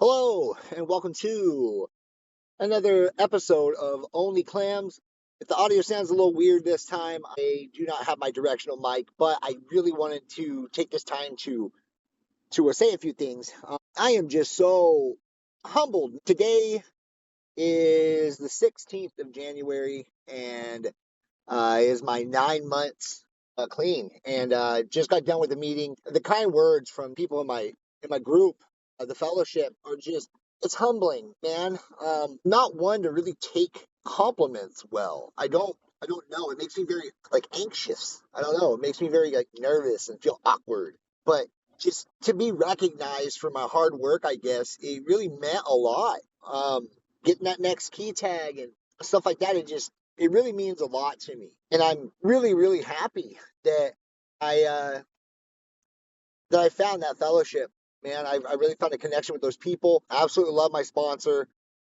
Hello, and welcome to another episode of Only Clams. If the audio sounds a little weird this time, I do not have my directional mic, but I really wanted to take this time to say a few things. I am just so humbled. Today is the 16th of January, and is my 9 months clean, and just got done with the meeting. The kind words from people in my group, the fellowship, are just it's humbling, man. Not one to really take compliments well. I don't know. It makes me very like anxious. I don't know. It makes me very like nervous and feel awkward. But just to be recognized for my hard work, I guess it really meant a lot. Getting that next key tag and stuff like that, it really means a lot to me, and I'm really really happy that I uh, that I found that fellowship. Man, I really found a connection with those people. I absolutely love my sponsor.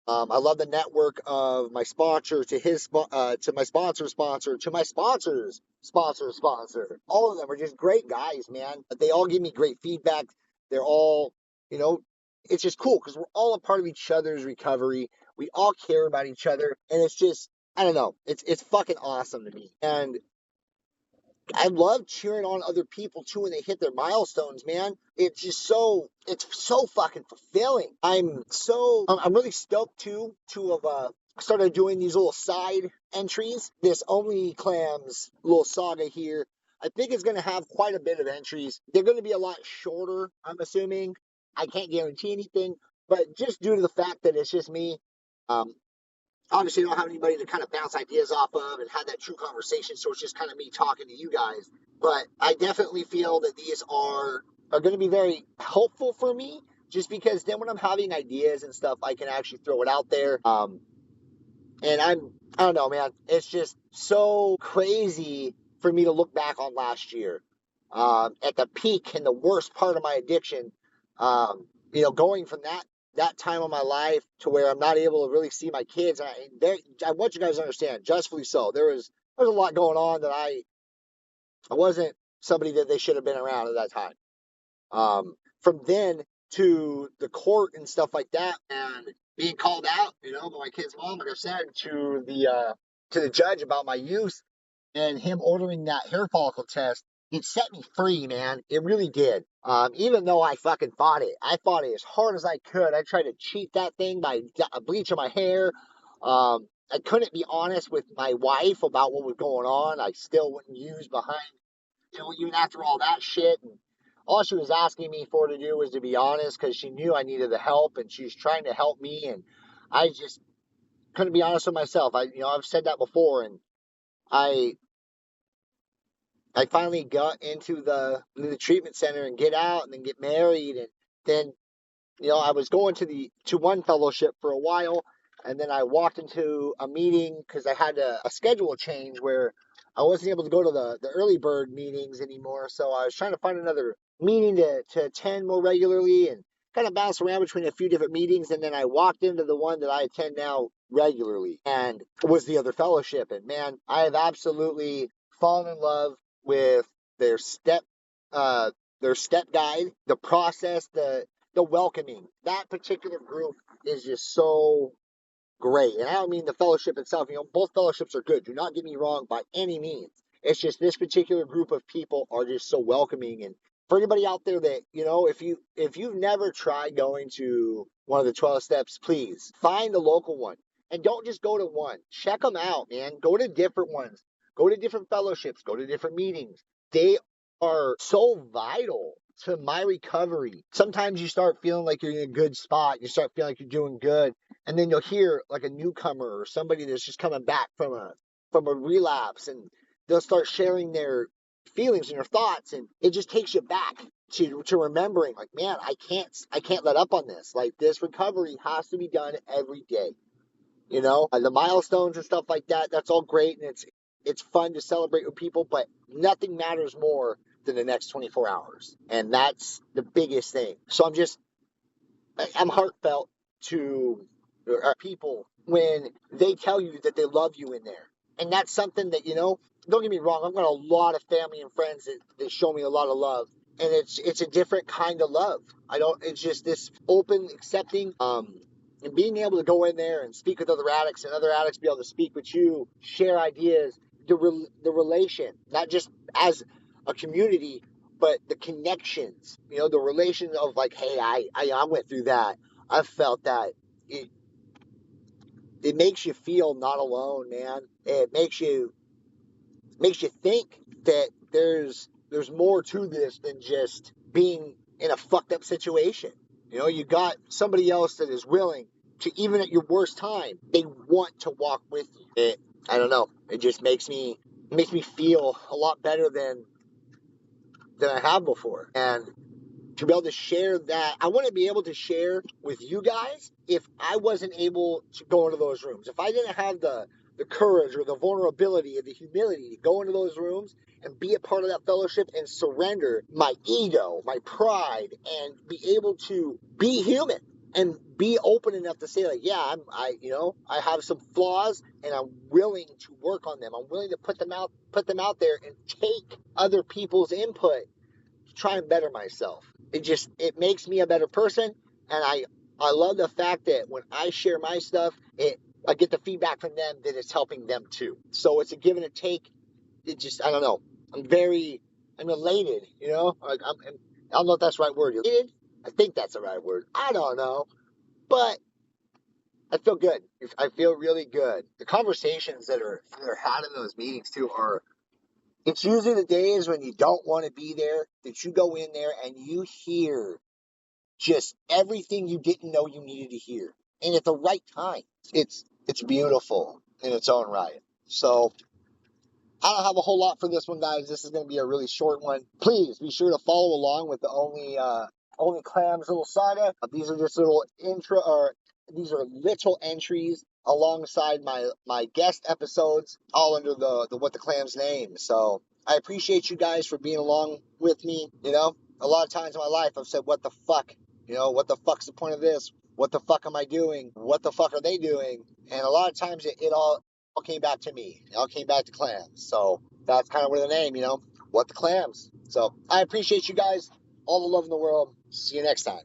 I love the network of my sponsor to to my sponsor's sponsor to my sponsor's sponsor's sponsor. All of them are just great guys, man. They all give me great feedback. They're all, you know, it's just cool because we're all a part of each other's recovery. We all care about each other, and it's just, I don't know, it's fucking awesome to me. And I love cheering on other people too when they hit their milestones, man. It's so fucking fulfilling. I'm really stoked too to have started doing these little side entries. This Only Clams little saga here. I think it's going to have quite a bit of entries. They're going to be a lot shorter, I'm assuming. I can't guarantee anything, but just due to the fact that it's just me, um, obviously I don't have anybody to kind of bounce ideas off of and have that true conversation. So it's just kind of me talking to you guys. But I definitely feel that these are going to be very helpful for me, just because then when I'm having ideas and stuff, I can actually throw it out there. And I don't know, man. It's just so crazy for me to look back on last year, at the peak and the worst part of my addiction. Going from that time of my life to where I'm not able to really see my kids. I want you guys to understand, justly so. There's a lot going on that I wasn't somebody that they should have been around at that time. From then to the court and stuff like that, and being called out, by my kid's mom, like I said, to the judge about my use, and him ordering that hair follicle test, it set me free, man. It really did. Even though I fucking fought it, I fought it as hard as I could. I tried to cheat that thing by bleaching my hair. I couldn't be honest with my wife about what was going on. I still wouldn't use behind, even after all that shit. And all she was asking me for to do was to be honest because she knew I needed the help and she was trying to help me. And I just couldn't be honest with myself. I've said that before, and I I finally got into the treatment center and get out and then get married. And then, I was going to one fellowship for a while, and then I walked into a meeting because I had a schedule change where I wasn't able to go to the early bird meetings anymore. So I was trying to find another meeting to attend more regularly and kind of bounce around between a few different meetings. And then I walked into the one that I attend now regularly, and it was the other fellowship. And man, I have absolutely fallen in love with their step uh their step guide, the process, the welcoming. That particular group is just so great. And I don't mean the fellowship itself. Both fellowships are good. Do not get me wrong by any means. It's just this particular group of people are just so welcoming. And for anybody out there that, if you've never tried going to one of the 12 steps, please find a local one. And don't just go to one. Check them out, man. Go to different ones. Go to different fellowships. Go to different meetings. They are so vital to my recovery. Sometimes you start feeling like you're in a good spot. You start feeling like you're doing good. And then you'll hear like a newcomer or somebody that's just coming back from a relapse, and they'll start sharing their feelings and their thoughts, and it just takes you back to remembering, like, man, I can't let up on this. Like, this recovery has to be done every day. The milestones and stuff like that, that's all great, and it's fun to celebrate with people, but nothing matters more than the next 24 hours. And that's the biggest thing. So I'm heartfelt to people when they tell you that they love you in there. And that's something that, don't get me wrong, I've got a lot of family and friends that show me a lot of love. and it's a different kind of love. I don't. It's just this open, accepting, and being able to go in there and speak with other addicts, and other addicts be able to speak with you, share ideas, the relation, not just as a community, but the connections. You know, the relation of like, hey, I went through that. I felt that. It it makes you feel not alone, man. It makes you think that there's more to this than just being in a fucked up situation. You know, you got somebody else that is willing to, even at your worst time, they want to walk with you. I don't know. It just makes me feel a lot better than I have before. And to be able to share that, I want to be able to share with you guys if I wasn't able to go into those rooms. If I didn't have the courage or the vulnerability or the humility to go into those rooms and be a part of that fellowship and surrender my ego, my pride, and be able to be human and be open enough to say like, yeah, I have some flaws and I'm willing to work on them. I'm willing to put them out there and take other people's input to try and better myself. It makes me a better person, and I love the fact that when I share my stuff, I get the feedback from them that it's helping them too. So it's a give and a take. It just I don't know. I'm elated, you know. I don't know if that's the right word. Elated? I think that's the right word. I don't know, but I feel good. I feel really good. The conversations that are had in those meetings too are. It's usually the days when you don't want to be there that you go in there and you hear just everything you didn't know you needed to hear. And at the right time. It's beautiful in its own right. So I don't have a whole lot for this one, guys. This is going to be a really short one. Please be sure to follow along with the only clams little saga. These are just little intro, or these are little entries alongside my guest episodes, all under the What the Clams name. So I appreciate you guys for being along with me. You know, a lot of times in my life I've said, "What the fuck?" You know, what the fuck's the point of this? What the fuck am I doing? What the fuck are they doing? And a lot of times it all came back to me. It all came back to clams. So that's kind of where the name, you know, what the clams. So I appreciate you guys. All the love in the world. See you next time.